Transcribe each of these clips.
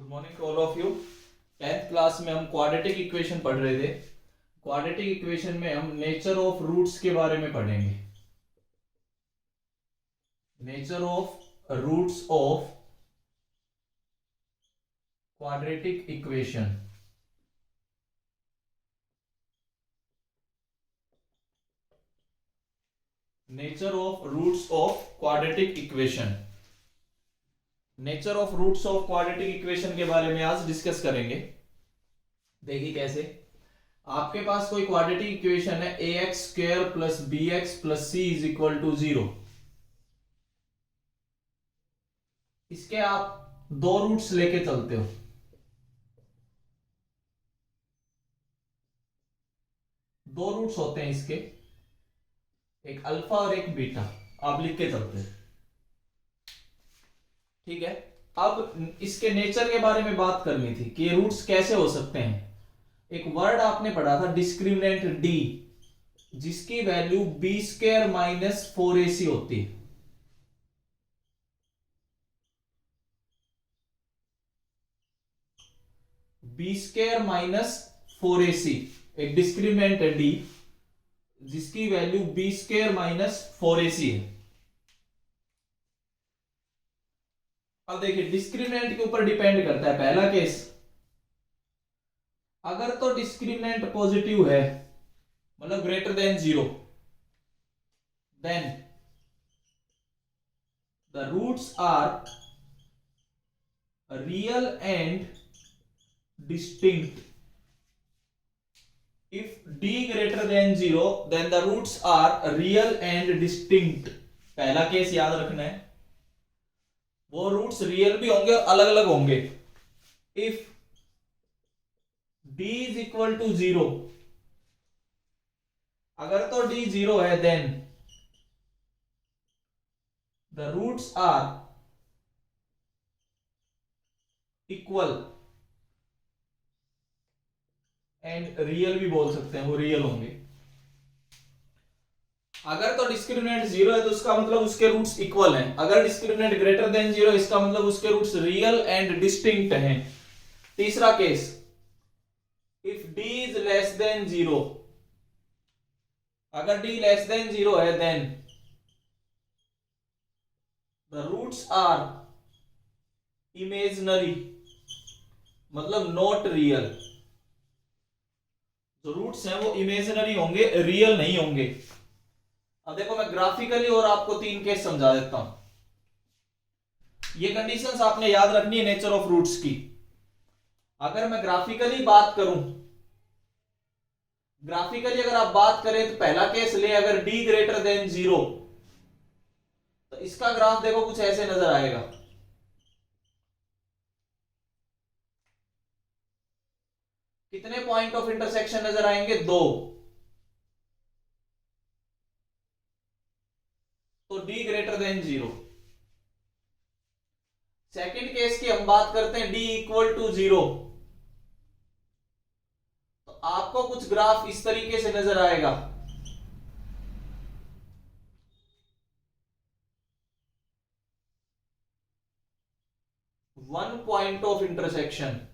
Good morning to all of you. 10th class में हम quadratic equation पढ़ रहे थे। क्वाड्रेटिक इक्वेशन में हम नेचर ऑफ रूट्स के बारे में पढ़ेंगे। Nature of roots of quadratic equation. Nature of roots of quadratic equation. Nature of roots of quadratic equation के बारे में आज डिस्कस करेंगे। देखिए कैसे, आपके पास कोई क्वाड्रेटिक इक्वेशन है a x square plus b x plus c is equal to 0। इसके आप दो रूट्स लेके चलते हो। दो रूट्स होते हैं इसके, एक अल्फा और एक बीटा, आप लिख के चलते हो। ठीक है, अब इसके नेचर के बारे में बात करनी थी कि ये रूट्स कैसे हो सकते हैं। एक वर्ड आपने पढ़ा था डिस्क्रिमिनेंट डी, जिसकी value B square minus 4ac होती है। बी स्क्वायर माइनस 4ac एक डिस्क्रिमिनेंट है डी, जिसकी value B square minus 4ac है। अब देखिए, डिस्क्रिमिनेंट के ऊपर डिपेंड करता है। पहला केस, अगर तो डिस्क्रिमिनेंट पॉजिटिव है, मतलब greater than 0, then the roots are real and distinct. If d greater than 0 then the roots are real and distinct। पहला केस याद रखना है, वो रूट्स रियल भी होंगे और अलग अलग होंगे। If d is equal to 0, अगर तो d 0 है, then the roots are equal and real भी बोल सकते हैं, वो रियल होंगे। अगर तो डिस्क्रिमिनेंट 0 है तो उसका मतलब उसके रूट्स इक्वल हैं। अगर डिस्क्रिमिनेंट ग्रेटर देन 0, इसका मतलब उसके रूट्स रियल एंड डिस्टिंक्ट हैं। तीसरा case, if d is less than 0, अगर d लेस देन 0 है, then the roots are imaginary, मतलब नॉट रियल। जो रूट्स हैं वो इमेजिनरी होंगे, रियल नहीं होंगे। अब देखो, मैं ग्राफिकली और आपको 3 केस समझा देता हूं। ये कंडीशंस आपने याद रखनी है नेचर ऑफ रूट्स की। अगर मैं ग्राफिकली बात करूं, ग्राफिकली अगर आप बात करें तो पहला केस ले, अगर d ग्रेटर देन 0, तो इसका ग्राफ देखो कुछ ऐसे नजर आएगा। कितने पॉइंट ऑफ इंटरसेक्शन नजर आएंगे? 2। तो d greater than 0। Second case की हम बात करते हैं, d इक्वल टू 0, तो आपको कुछ ग्राफ इस तरीके से नजर आएगा। One point of intersection.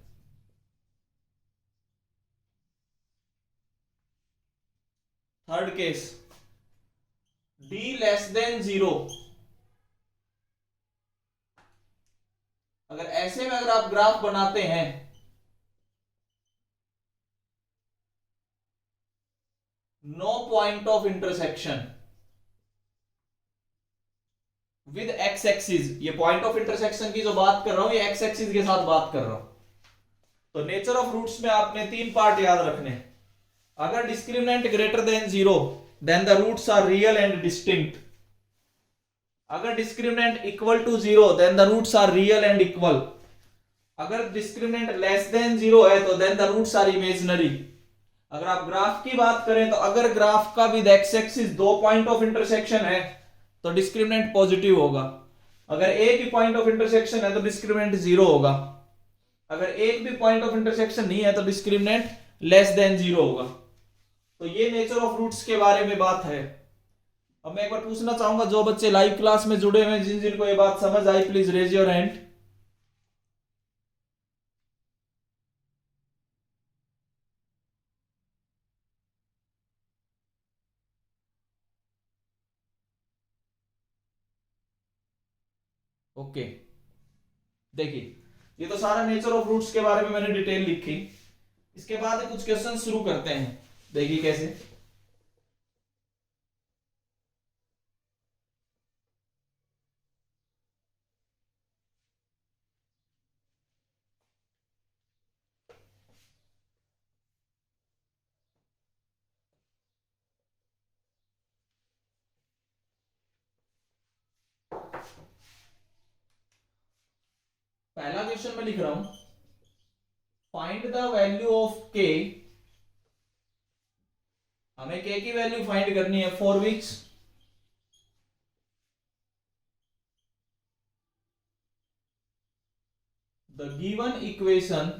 Third case, d less than 0, अगर ऐसे में अगर आप ग्राफ बनाते हैं, no point of intersection with X axis. ये पॉइंट ऑफ इंटरसेक्शन की जो बात कर रहा हूं, ये एक्स एक्सिस के साथ बात कर रहा हूं। तो नेचर ऑफ रूट्स में आपने 3 पार्ट याद रखने। अगर discriminant greater than 0, then the roots are real and distinct. अगर discriminant equal to 0, then the roots are real and equal. अगर डिस्क्रिमिनेंट लेस देन 0 है, तो then the roots are imaginary. अगर आप ग्राफ की बात करें, तो अगर ग्राफ का with X axis 2 point of intersection है, तो डिस्क्रिमिनेंट पॉजिटिव होगा। अगर एक ही पॉइंट ऑफ इंटरसेक्शन है, तो डिस्क्रिमिनेंट 0 होगा। अगर एक भी पॉइंट ऑफ इंटरसेक्शन नहीं है, तो डिस्क्रिमिनेंट लेस देन 0 होगा। तो ये नेचर ऑफ रूट्स के बारे में बात है। अब मैं एक बार पूछना चाहूंगा, जो बच्चे लाइव क्लास में जुड़े हुए हैं, जिन जिनको ये बात समझ आई, please raise your hand. Okay, देखिए ये तो सारा नेचर ऑफ रूट्स के बारे में मैंने डिटेल लिखी। इसके बाद कुछ क्वेश्चन शुरू करते हैं, देखिए कैसे। पहला क्वेश्चन मैं लिख रहा हूं, फाइंड द वैल्यू ऑफ के। हमें के की वैल्यू फाइंड करनी है for which the given equation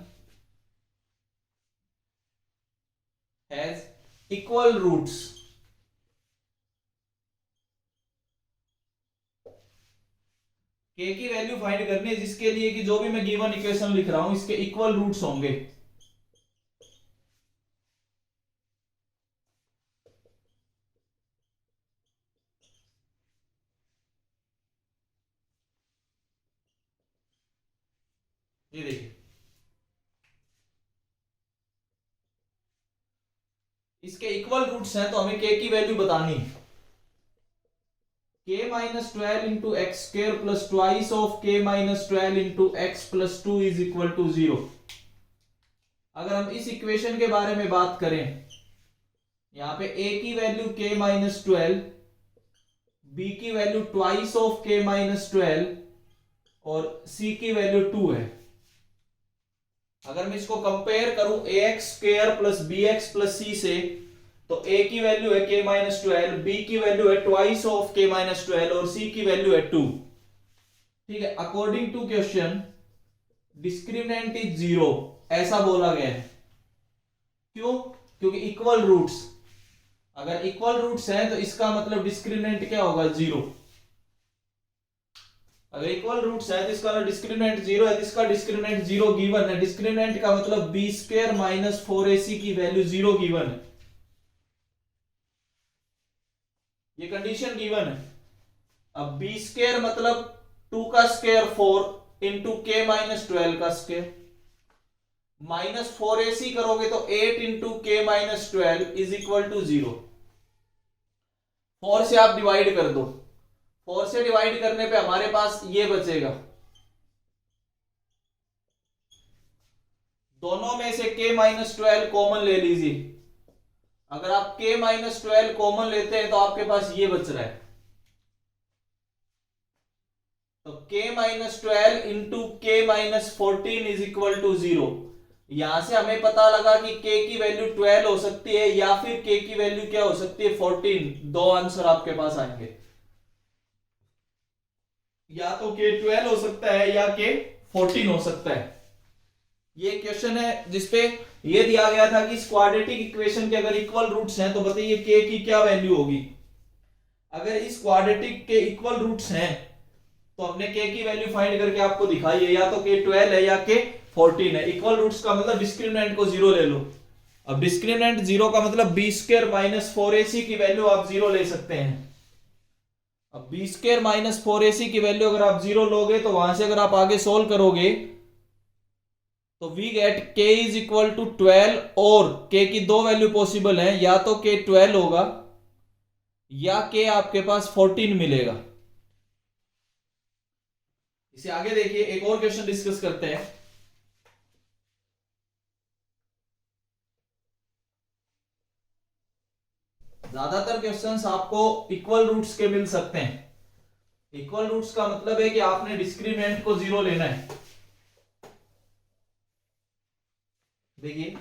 has equal roots. K की वैल्यू फाइंड करनी है जिसके लिए कि जो भी मैं गिवन इक्वेशन लिख रहा हूं इसके इक्वल रूट्स होंगे। ये देखिए, इसके इक्वल रूट्स हैं तो हमें के की वैल्यू बतानी है। k minus 12 into X square plus twice of k minus 12 into X plus 2 is equal to 0। अगर हम इस इक्वेशन के बारे में बात करें, यहां पे a की वैल्यू k माइनस 12, b की value twice of k minus 12 और c की वैल्यू 2 है। अगर मैं इसको कंपेयर करूं a x square plus b x plus c से, तो a की वैल्यू है k माइनस 12, b की वैल्यू है ट्वाइस ऑफ k माइनस 12 और c की वैल्यू है 2। ठीक है, according to question discriminant is 0 ऐसा बोला गया है। क्यों? क्योंकि इक्वल रूट्स, अगर इक्वल रूट्स हैं तो इसका मतलब डिस्क्रिमिनेंट क्या होगा? 0। अगर इक्वल रूट्स है तो इसका डिस्क्रिमिनेंट 0 है, तो इसका डिस्क्रिमिनेंट 0 गिवन है। डिस्क्रिमिनेंट का मतलब बी स्क्वायर माइनस 4ac की वैल्यू 0 गिवन है, ये कंडीशन गिवन है। अब बी स्क्वायर मतलब 2 का स्क्वायर 4 इंटू के माइनस 12 का स्क्वायर माइनस 4ac करोगे तो 8 इंटू के माइनस 12 इज इक्वल टू 0। 4 से आप डिवाइड कर दो, 4 से डिवाइड करने पे हमारे पास ये बचेगा, दोनों में से k माइनस 12 कॉमन ले लीजिए। अगर आप k माइनस 12 कॉमन लेते हैं तो आपके पास ये बच रहा है, तो k माइनस 12 इंटू के माइनस 14 इज इक्वल टू 0। यहां से हमें पता लगा कि k की वैल्यू 12 हो सकती है या फिर k की वैल्यू क्या हो सकती है? 14। दो आंसर आपके पास आएंगे, या तो k 12 हो सकता है या k 14 हो सकता है। ये क्वेश्चन है जिसपे ये दिया गया था कि इस क्वाड्रेटिक इक्वेशन के अगर इक्वल रूट्स हैं तो बताइए k की क्या वैल्यू होगी। अगर इस क्वाड्रेटिक के इक्वल रूट्स हैं तो हमने k की वैल्यू फाइंड करके आपको दिखाई है, या तो k 12 है या k 14 है। इक्वल रूट्स का मतलब डिस्क्रिमिनेंट को 0 ले लो। अब डिस्क्रिमिनेंट 0 का मतलब बी स्क्वायर माइनस 4ac की वैल्यू आप 0 ले सकते हैं। अब बी स्क्वायर माइनस 4ac की वैल्यू अगर आप 0 लोगे तो वहां से अगर आप आगे सोल्व करोगे तो we get k is equal to 12, और k की दो वैल्यू पॉसिबल है, या तो k 12 होगा या k आपके पास 14 मिलेगा। इसे आगे देखिए, एक और क्वेश्चन डिस्कस करते हैं। ज्यादातर क्वेश्चंस आपको इक्वल रूट्स के मिल सकते हैं। इक्वल रूट्स का मतलब है कि आपने डिस्क्रिमिनेंट को 0 लेना है। देखिए,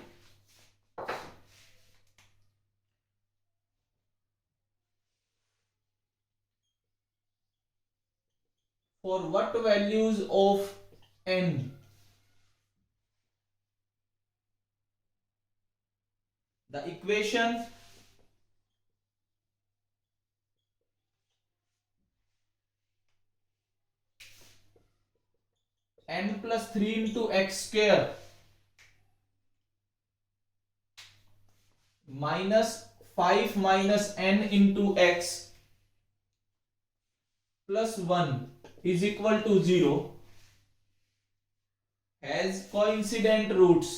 for what values of n the equation n plus 3 into x square minus 5 minus n into x plus 1 is equal to 0 has coincident roots.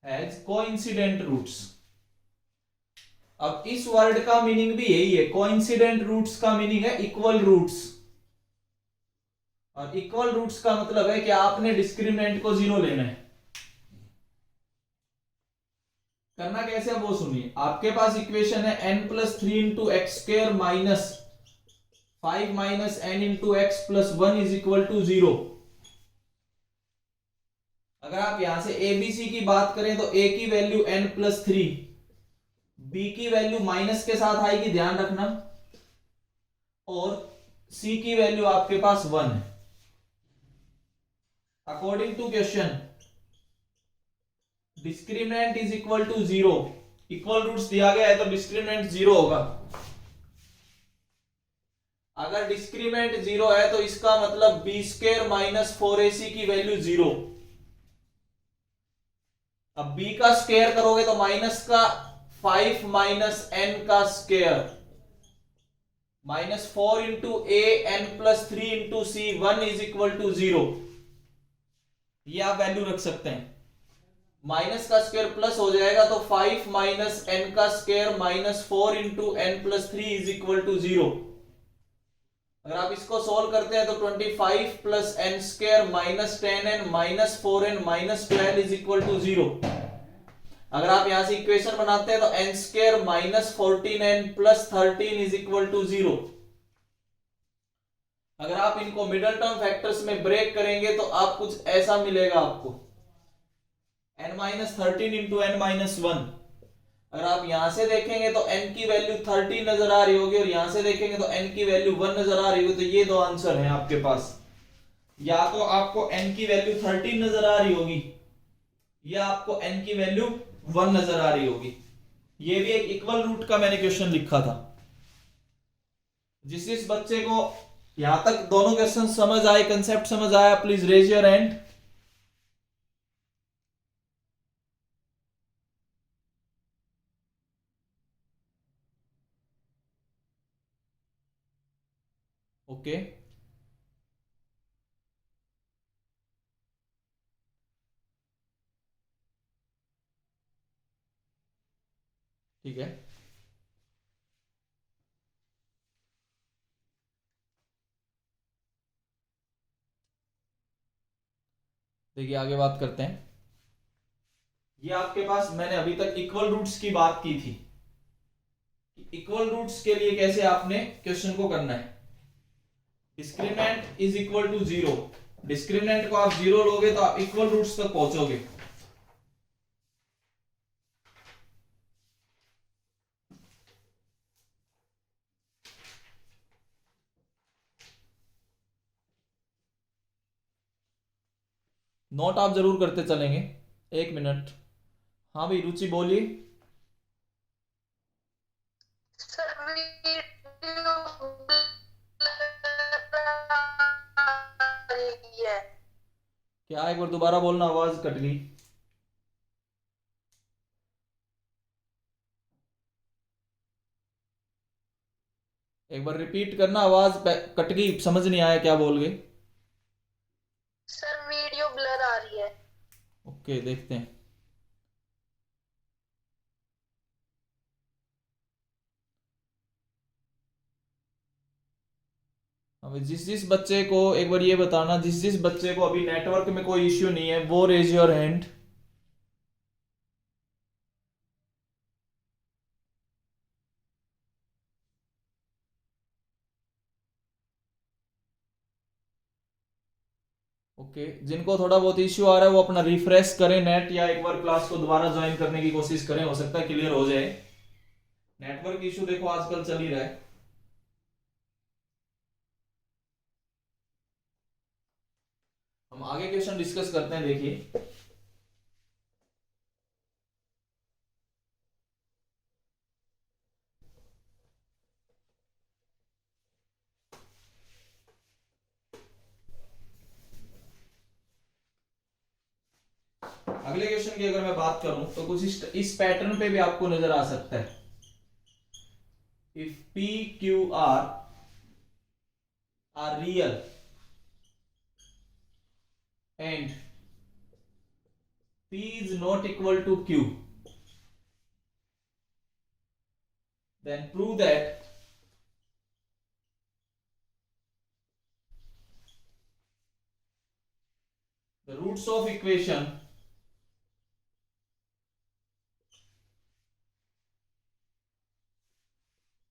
Has coincident roots. अब इस वर्ड का मीनिंग भी यही है, कोइंसिडेंट रूट्स का meaning है equal roots, और equal roots का मतलब है कि आपने डिस्क्रिमिनेंट को 0 लेना है। करना कैसे वो सुनिए। आपके पास इक्वेशन है n+3 into X square minus 5 minus n into X plus 1 is equal to 0। अगर आप यहां से एबीसी की बात करें तो a की वैल्यू n+3, b की वैल्यू माइनस के साथ आएगी, ध्यान रखना, और c की वैल्यू आपके पास 1 है। According to question discriminant is equal to 0, equal roots दिया गया है तो डिस्क्रिमिनेंट 0 होगा। अगर डिस्क्रिमिनेंट 0 है तो इसका मतलब बी स्क्वायर माइनस 4ac की वैल्यू 0। अब b का स्क्वायर करोगे तो माइनस का 5 माइनस n का square minus 4 into A n+3 into C 1 is equal to 0। ये आप वैल्यू रख सकते हैं। माइनस का स्क्वायर प्लस हो जाएगा तो 5 माइनस n का square minus 4 into n+3 is equal to 0। अगर आप इसको सोल्व करते हैं तो 25 plus n square minus 10n minus 4n minus 12 is equal to 0। अगर आप यहां से इक्वेशन बनाते हैं तो n square minus 14n plus 13 is equal to 0। अगर आप इनको मिडल टर्म फैक्टर्स में ब्रेक करेंगे तो आप कुछ ऐसा मिलेगा आपको, n-13 इंटू n-1। अगर आप यहां से देखेंगे तो n की वैल्यू 30 नजर आ रही होगी और यहां से देखेंगे तो n की वैल्यू 1 नजर आ रही होगी। तो ये दो आंसर हैं आपके पास, या तो आपको n की वैल्यू 30 नजर आ रही होगी या आपको n की वैल्यू 1 नजर आ रही होगी। ये भी एक इक्वल रूट का मैंने क्वेश्चन लिखा था। जिस बच्चे को यहां तक दोनों क्वेश्चन समझ आए, कंसेप्ट समझ आया, please raise your hand. Okay, ठीक है। देखिए आगे बात करते हैं। ये आपके पास मैंने अभी तक इक्वल रूट्स की बात की थी। इक्वल रूट्स के लिए कैसे आपने क्वेश्चन को करना है। Discriminant is equal to 0, discriminant को आप 0 लोगे तो आप इक्वल रूट्स तक पहुंचोगे। नोट आप जरूर करते चलेंगे। 1 मिनट। हाँ भाई रुचि बोलिए। क्या एक बार दोबारा बोलना, आवाज कट गई। एक बार रिपीट करना, आवाज कट गई, समझ नहीं आया क्या बोल गए। सर वीडियो ब्लर आ रही है। ओके देखते हैं। अब जिस बच्चे को एक बार ये बताना, जिस बच्चे को अभी नेटवर्क में कोई इश्यू नहीं है वो रेज योर हैंड। ओके, जिनको थोड़ा बहुत इश्यू आ रहा है वो अपना रिफ्रेश करें नेट, या एक बार क्लास को दोबारा ज्वाइन करने की कोशिश करें, हो सकता है क्लियर हो जाए। नेटवर्क इश्यू देखो आजकल चल ही रहा है। हम आगे क्वेश्चन डिस्कस करते हैं। देखिए अगले क्वेश्चन की अगर मैं बात करूं तो कुछ इस पैटर्न पे भी आपको नजर आ सकता है। if p q are real and p is not equal to q, then prove that the roots of equation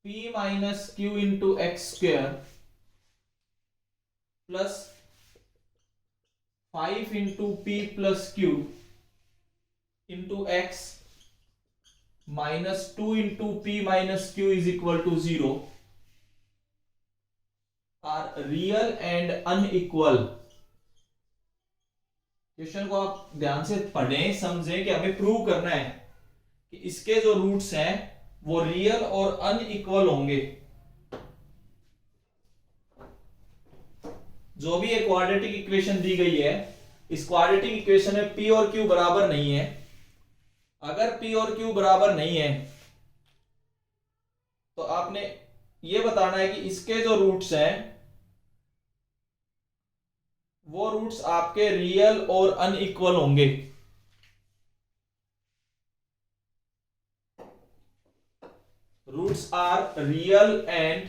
p minus q into x square plus 5 into p plus q into x minus 2 into p minus q is equal to 0 are real and unequal। Question को आप ध्यान से पढ़ें, समझें कि हमें prove करना है कि इसके जो रूट्स हैं वो रियल और अनइक्वल होंगे। जो भी एक क्वाड्रेटिक इक्वेशन दी गई है, इस क्वाड्रेटिक इक्वेशन में p और q बराबर नहीं है। अगर p और q बराबर नहीं है तो आपने ये बताना है कि इसके जो रूट्स हैं वो रूट्स आपके रियल और अनइक्वल होंगे। Roots are real and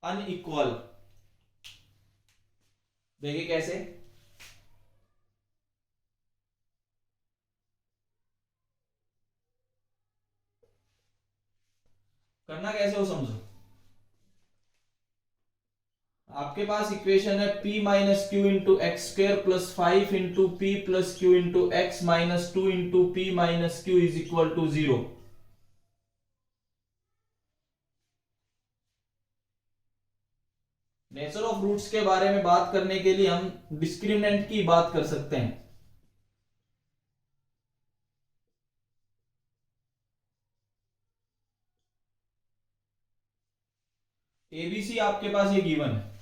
unequal. देखिए कैसे, करना कैसे हो समझो। आपके पास इक्वेशन है p minus Q into X square plus 5 into P plus Q into X minus 2 into P minus Q is equal to 0। Nature of roots के बारे में बात करने के लिए हम डिस्क्रिमिनेंट की बात कर सकते हैं। एबीसी आपके पास ये गिवन है।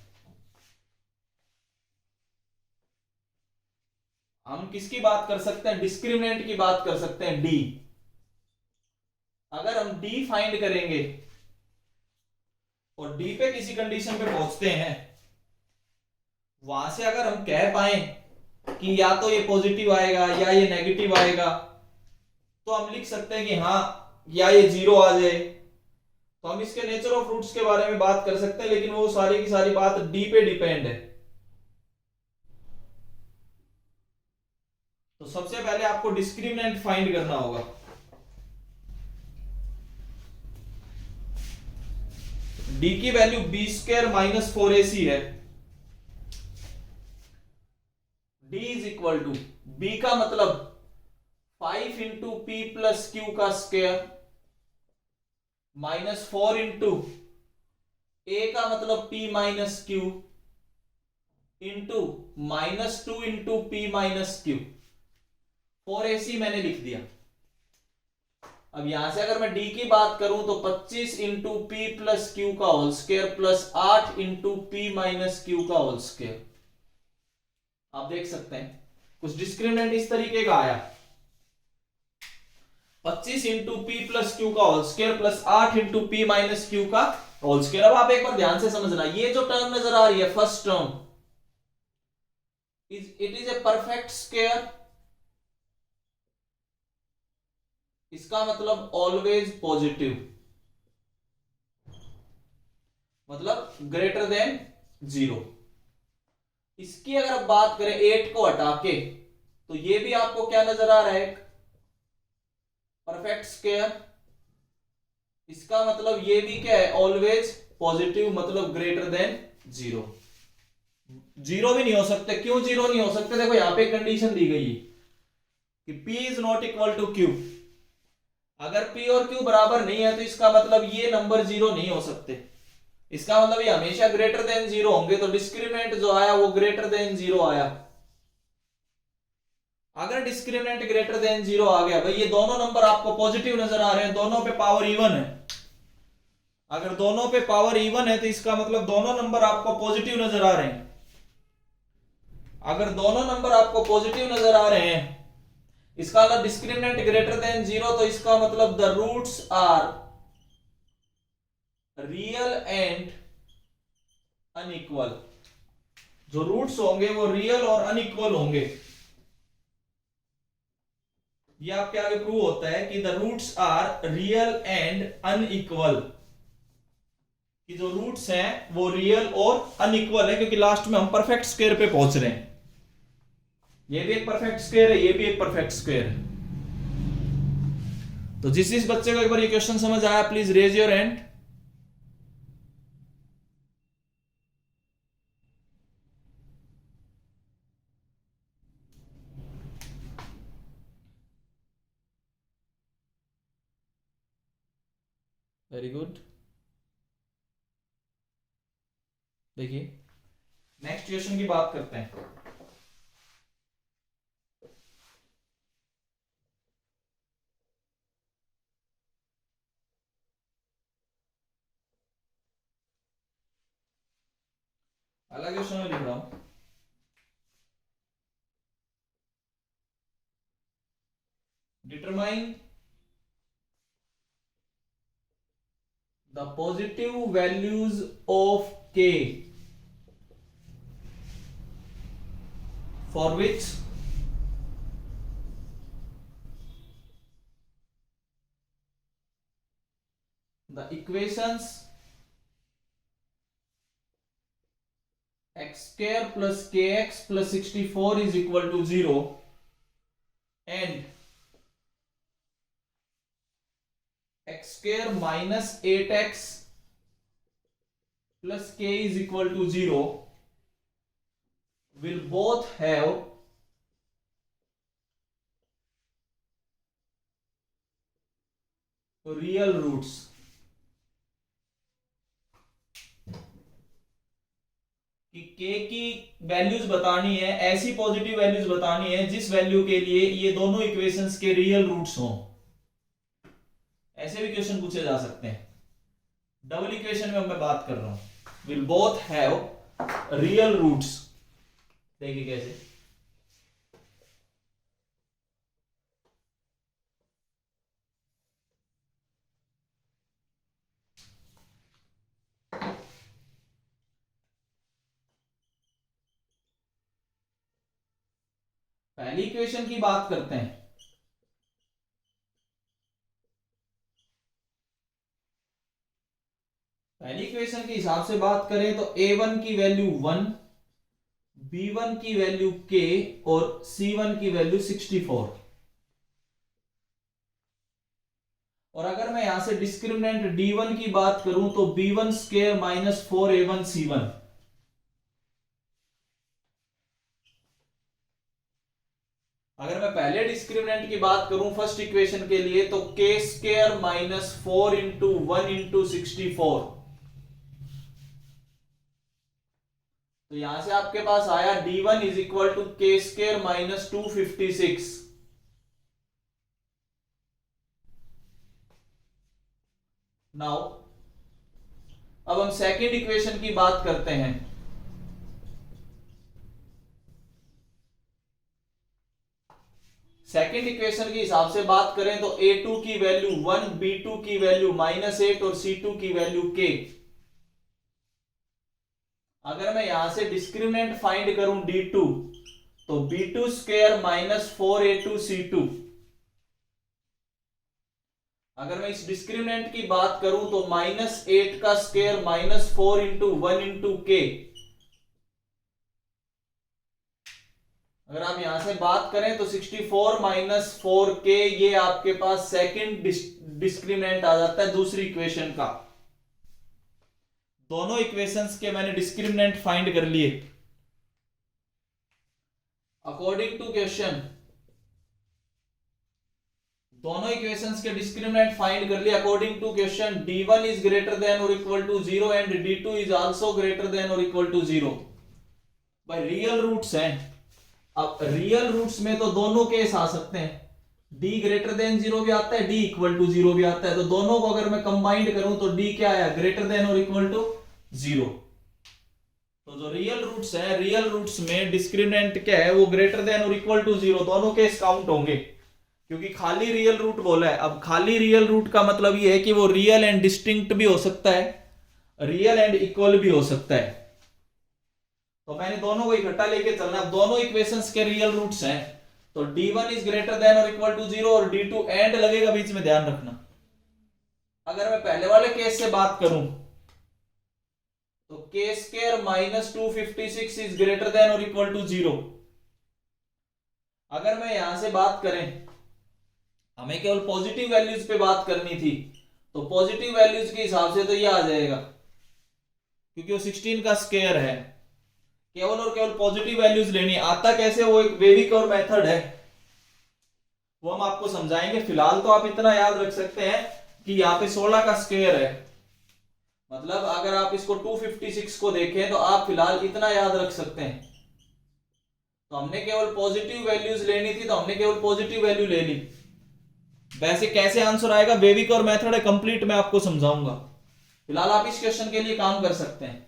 हम किसकी बात कर सकते हैं? डिस्क्रिमिनेंट की बात कर सकते हैं, डी। अगर हम डी फाइंड करेंगे और डी पे किसी कंडीशन पे पहुंचते हैं, वहां से अगर हम कह पाए कि या तो ये पॉजिटिव आएगा या ये नेगेटिव आएगा, तो हम लिख सकते हैं कि हाँ, या ये 0 आ जाए, तो हम इसके नेचर ऑफ रूट्स के बारे में बात कर सकते हैं। लेकिन वो सारी की सारी बात डी पे डिपेंड है। तो सबसे पहले आपको डिस्क्रिमिनेंट फाइंड करना होगा। डी की value B square minus 4ac है। D is equal to, B का मतलब 5 इंटू पी प्लस क्यू का स्क्वायर माइनस 4 इंटू ए का मतलब p minus Q into minus 2 into P minus Q. 4ac मैंने लिख दिया। अब यहां से अगर मैं d की बात करूं तो 25 इंटू पी प्लस क्यू का whole square plus 8 into P minus Q का होल स्क्वायर। आप देख सकते हैं कुछ डिस्क्रिमिनेंट इस तरीके का आया, 25 इंटू पी प्लस क्यू का whole square plus 8 into P minus Q का होल स्क्वायर। अब आप एक बार ध्यान से समझना, ये जो टर्म नजर आ रही है first term, it is a perfect square. इसका मतलब ऑलवेज पॉजिटिव, मतलब ग्रेटर देन 0। इसकी अगर आप बात करें 8 को हटा के, तो ये भी आपको क्या नजर आ रहा है? Perfect square. इसका मतलब ये भी क्या है? ऑलवेज पॉजिटिव, मतलब ग्रेटर देन 0। 0 भी नहीं हो सकते। क्यों 0 नहीं हो सकते? देखो यहां पे कंडीशन दी गई है कि p is not equal to q। अगर p और q बराबर नहीं है तो इसका मतलब ये नंबर 0 नहीं हो सकते। इसका मतलब ये हमेशा ग्रेटर देन 0 होंगे। तो डिस्क्रिमिनेंट जो आया वो ग्रेटर देन 0 आया। अगर डिस्क्रिमिनेंट ग्रेटर देन 0 आ गया, भाई ये दोनों नंबर आपको पॉजिटिव नजर आ रहे हैं, दोनों पे पावर इवन है। अगर दोनों पे पावर इवन है तो इसका मतलब दोनों नंबर आपको पॉजिटिव नजर आ रहे हैं। अगर दोनों नंबर आपको पॉजिटिव नजर आ रहे हैं, इसका मतलब डिस्क्रिमिनेंट ग्रेटर देन 0, तो इसका मतलब the roots are real and unequal. जो रूट्स होंगे वो रियल और अनइक्वल होंगे। ये आपके आगे प्रूव होता है कि the roots are real and unequal, कि जो रूट्स हैं वो रियल और अनइक्वल है, क्योंकि लास्ट में हम परफेक्ट स्क्वायर पे पहुंच रहे हैं। ये भी एक परफेक्ट स्क्वायर है, ये भी एक परफेक्ट स्क्वायर है। तो जिस बच्चे को एक बार ये क्वेश्चन समझ आया, please raise your hand. Very good. देखिए नेक्स्ट क्वेश्चन की बात करते हैं। अलग क्वेश्चन में लिख रहा हूं। Determine the positive values of k for which the equations x square plus kx plus 64 is equal to 0 and x square minus 8x plus k is equal to 0 will both have real roots। कि k की values बतानी है, ऐसी positive values बतानी है जिस value के लिए ये दोनों इक्वेशंस के रियल रूट्स हों। ऐसे भी क्वेश्चन पूछे जा सकते हैं। डबल इक्वेशन में मैं बात कर रहा हूं, will both have real roots. देखिए कैसे। पहली इक्वेशन की बात करते हैं। पहली इक्वेशन के हिसाब से बात करें तो a1 की वैल्यू 1, b1 की वैल्यू k और c1 की वैल्यू 64। और अगर मैं यहां से डिस्क्रिमिनेंट d1 की बात करूं तो b1 square minus 4a1 c1। अगर मैं पहले डिस्क्रिमिनेंट की बात करूं फर्स्ट इक्वेशन के लिए तो k square minus 4 into 1 into 64। तो यहां से आपके पास आया d1 is equal to k square minus 256। Now अब हम सेकेंड इक्वेशन की बात करते हैं। सेकेंड इक्वेशन के हिसाब से बात करें तो a2 की वैल्यू 1, b2 की वैल्यू -8 और c2 की वैल्यू k। अगर मैं यहां से डिस्क्रिमिनेंट फाइंड करूं d2 तो b2 square minus 4a2 c2। अगर मैं इस डिस्क्रिमिनेंट की बात करूं तो -8 का square minus 4 into 1 into k। अगर आप यहां से बात करें तो 64 माइनस 4k, ये आपके पास सेकंड डिस्क्रिमिनेंट आ जाता है दूसरी इक्वेशन का। दोनों इक्वेशंस के मैंने डिस्क्रिमिनेंट फाइंड कर लिए। अकॉर्डिंग टू क्वेश्चन दोनों इक्वेशंस के डिस्क्रिमिनेंट फाइंड कर लिए। According to question d1 is greater than और equal to 0 and d2 is also greater than और इक्वल टू 0। भाई रियल रूट्स हैं। अब रियल रूट्स में तो दोनों केस आ सकते हैं, d ग्रेटर देन 0 भी आता है, d इक्वल टू 0 भी आता है। तो दोनों को अगर मैं कंबाइंड करूं तो d क्या आया, ग्रेटर देन और इक्वल टू 0। तो जो रियल रूट्स हैं, रियल रूट्स में डिस्क्रिमिनेंट क्या है, वो ग्रेटर देन और इक्वल टू 0 दोनों केस काउंट होंगे, क्योंकि खाली रियल रूट बोला है। अब खाली रियल रूट का मतलब ये है कि वो रियल एंड डिस्टिंक्ट भी हो सकता है रियल एंड इक्वल भी हो सकता है। तो मैंने दोनों को इकट्ठा लेके चलना। अब दोनों इक्वेशंस के रियल रूट्स हैं, तो d1 इज ग्रेटर देन और इक्वल टू 0 और d2 एंड लगेगा बीच में, ध्यान रखना। अगर मैं पहले वाले केस से बात करूं तो k square minus 256 is greater than और इक्वल टू 0। अगर मैं यहां से बात करें, हमें केवल पॉजिटिव वैल्यूज पे बात करनी थी, तो पॉजिटिव वैल्यूज के हिसाब से तो ये आ जाएगा, क्योंकि वो 16 का स्क्वायर है। केवल और केवल पॉजिटिव वैल्यूज लेनी। आता कैसे, वो एक वेविक और मेथड है, वो हम आपको समझाएंगे। फिलहाल तो आप इतना याद रख सकते हैं कि यहाँ पे 16 का स्क्वायर है, मतलब अगर आप इसको 256 को देखें तो आप फिलहाल इतना याद रख सकते हैं। तो हमने केवल पॉजिटिव वैल्यूज लेनी थी, तो हमने केवल पॉजिटिव वैल्यू ले ली। वैसे कैसे आंसर आएगा, वेविक और मेथड है, कंप्लीट मैं आपको समझाऊंगा। फिलहाल आप इस क्वेश्चन के लिए काम कर सकते हैं।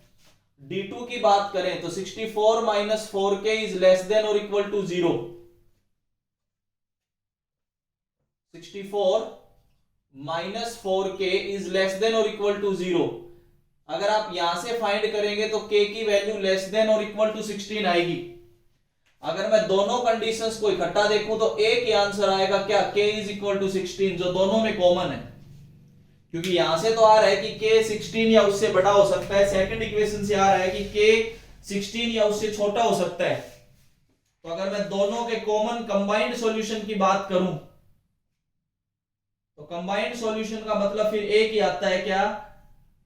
d2 की बात करें तो 64 minus 4k is less than और equal to 0। 64 minus 4k is less than और इक्वल टू 0। अगर आप यहां से फाइंड करेंगे तो k की वैल्यू लेस देन और इक्वल टू 16 आएगी। अगर मैं दोनों कंडीशंस को इकट्ठा देखूं तो एक ही आंसर आएगा, क्या, k इज इक्वल टू 16, जो दोनों में कॉमन है। क्योंकि यहां से तो आ रहा है कि k 16 या उससे बड़ा हो सकता है, सेकंड इक्वेशन से आ रहा है कि k 16 या उससे छोटा हो सकता है। तो अगर मैं दोनों के कॉमन कंबाइंड सॉल्यूशन की बात करूं तो कंबाइंड सॉल्यूशन का मतलब फिर एक ही आता है, क्या,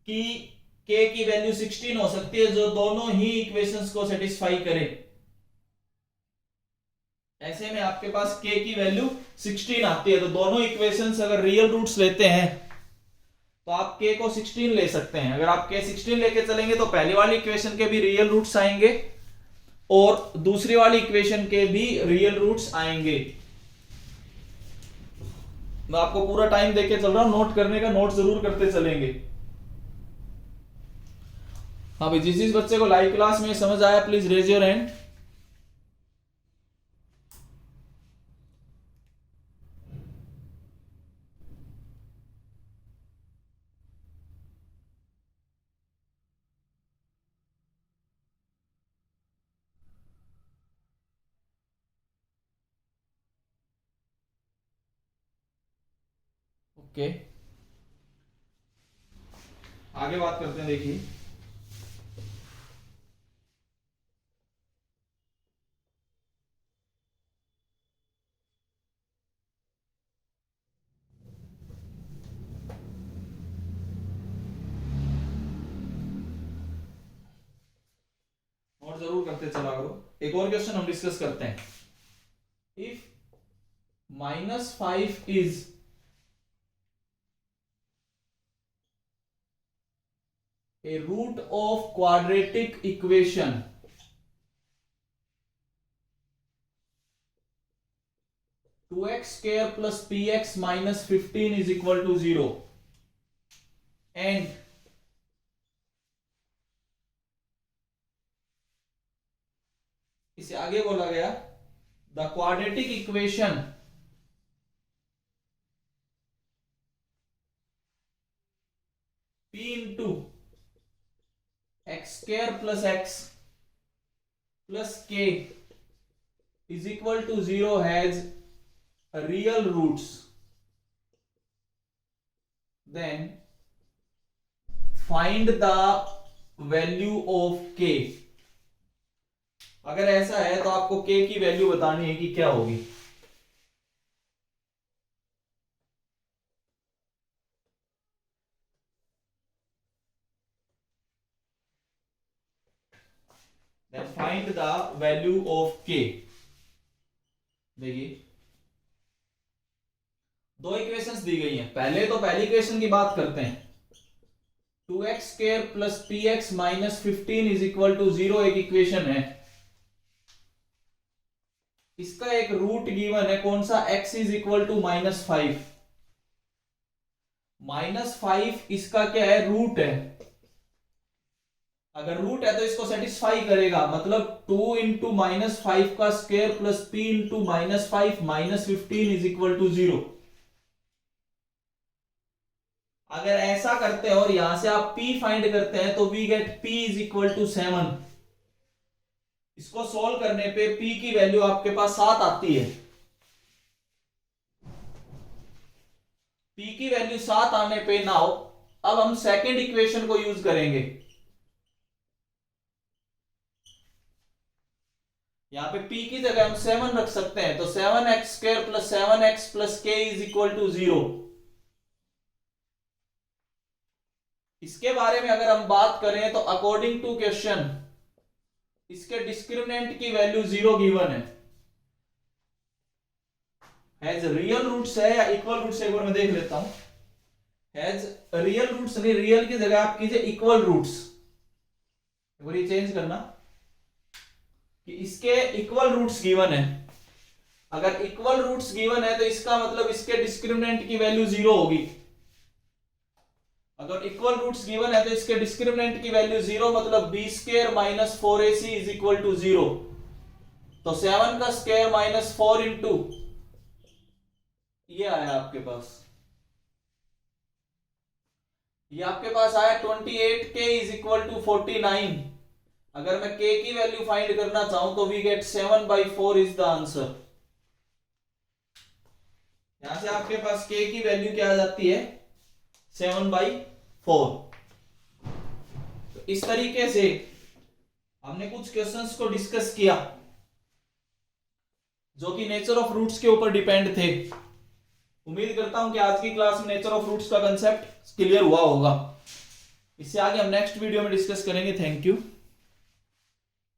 कि k की वैल्यू 16 हो सकती है, जो दोनों ही इक्वेशंस को सेटिस्फाई करे। ऐसे में आपके पास k की वैल्यू 16 आती है, तो दोनों इक्वेशंस अगर रियल रूट्स लेते हैं तो आप k को 16 ले सकते हैं। अगर आप k 16 लेके चलेंगे तो पहली वाली इक्वेशन के भी रियल रूट्स आएंगे और दूसरी वाली इक्वेशन के भी रियल रूट्स आएंगे। मैं आपको पूरा टाइम देके चल रहा हूं, नोट करने का नोट जरूर करते चलेंगे। हाँ भाई, जिस बच्चे को लाइव क्लास में समझ आया please raise your hand. Okay, आगे बात करते हैं। देखिए, नोट जरूर करते चला करो। एक और क्वेश्चन हम डिस्कस करते हैं। If -5 is a root of quadratic equation, two x square plus P x minus 15 is equal to 0 and इसे आगे बोला गया the quadratic equation p into x square plus x plus k is equal to 0 has real roots, then find the value of k। अगर ऐसा है तो आपको k की वैल्यू बतानी है कि क्या होगी। then find the value of k। देखिए, दो इक्वेशंस दी गई हैं। पहले तो पहली इक्वेशन की बात करते हैं। 2x square plus P x minus 15 is equal to 0 एक इक्वेशन है। इसका एक रूट गिवन है, कौन सा, x इज इक्वल टू -5। -5 इसका क्या है, रूट है। अगर रूट है तो इसको सेटिस्फाई करेगा, मतलब 2 इंटू -5 का square plus p into -5 -15 is equal to 0। अगर ऐसा करते हैं और यहां से आप p फाइंड करते हैं तो we get p is equal to 7। इसको सोल्व करने पे p की वैल्यू आपके पास 7 आती है। p की वैल्यू 7 आने पे नाउ अब हम सेकंड इक्वेशन को यूज करेंगे। यहां पे p की जगह हम 7 रख सकते हैं, तो 7x² + 7x + k is equal to 0। इसके बारे में अगर हम बात करें तो अकॉर्डिंग टू क्वेश्चन इसके डिस्क्रिमिनेंट की वैल्यू 0 गिवन है। हैज रियल रूट्स है या इक्वल रूट्स, एक बार मैं देख लेता हूं। हैज रियल रूट्स नहीं, रियल की जगह आप कीजिए इक्वल रूट्स। एक बार ये चेंज करना कि इसके इक्वल रूट्स गिवन है। अगर इक्वल रूट्स गिवन है तो इसका मतलब इसके डिस्क्रिमिनेंट की वैल्यू 0 होगी। अगर इक्वल रूट्स गिवन है तो इसके डिस्क्रिमिनेंट की वैल्यू 0, मतलब b² - 4ac is equal to 0। तो 7 का स्क्वायर माइनस 4 इंटू ये आया आपके पास, ये आपके पास आया 28k इज इक्वल टू 49। अगर मैं k की वैल्यू फाइंड करना चाहूं तो we get 7/4 is the answer. यहां से आपके पास k की वैल्यू क्या आ जाती है, 7/4। तो इस तरीके से हमने कुछ क्वेश्चंस को डिस्कस किया जो कि नेचर ऑफ रूट्स के ऊपर डिपेंड थे। उम्मीद करता हूं कि आज की क्लास में नेचर ऑफ रूट्स का कंसेप्ट क्लियर हुआ होगा। इससे आगे हम नेक्स्ट वीडियो में डिस्कस करेंगे। Thank you.